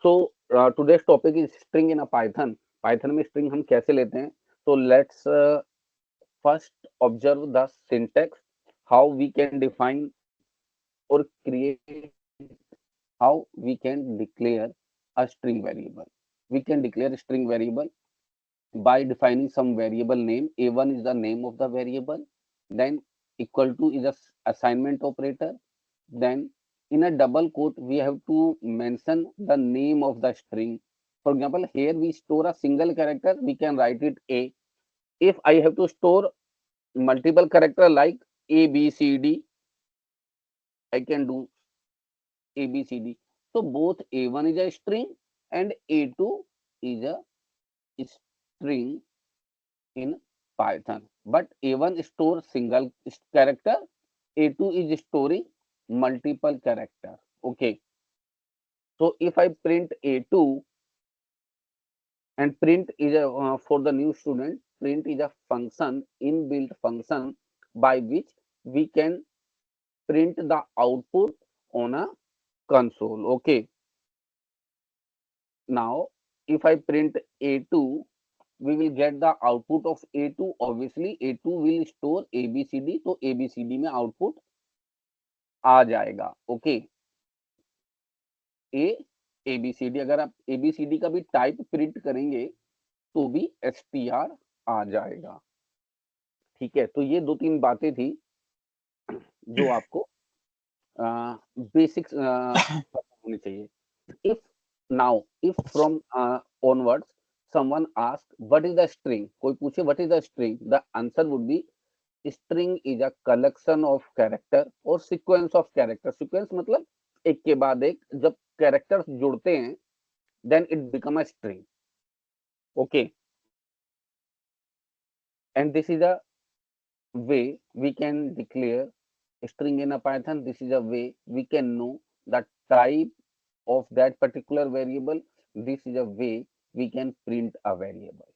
So today's topic is string in a Python. Python में string हम कैसे लेते हैं? So let's first observe the syntax, how we can define or create, how we can declare a string variable. We can declare a string variable by defining some variable name. A1 is the name of the variable. Then equal to is a assignment operator. Then in a double quote, we have to mention the name of the string. For example, here we store a single character, we can write it A. If I have to store multiple character like A, B, C, D, I can do A, B, C, D. So both A1 is a string and A2 is a string in Python. But A1 stores single character, A2 is storing multiple character. Okay. So if I print A2, and print is a for the new student, print is a function, inbuilt function by which we can print the output on a console. Okay. Now if I print A2, we will get the output of A2. Obviously A2 will store ABCD, तो ABCD में output आ जाएगा. Okay. ए ABCD, अगर आप ABCD का भी type print करेंगे तो भी STR आ जाएगा. ठीक है, तो ये 2-3 बातें थी जो आपको बेसिक्स पता होनी चाहिए. If from onwards someone asks what is the string, कोई पूछे what is the string, the answer would be string is a collection of character or sequence of character. Sequence मतलब एक के बाद एक जब characters जुड़ते हैं then it become a string. Okay, and this is a way we can declare string in a Python. This is a way we can know the type of that particular variable. This is a way we can print a variable.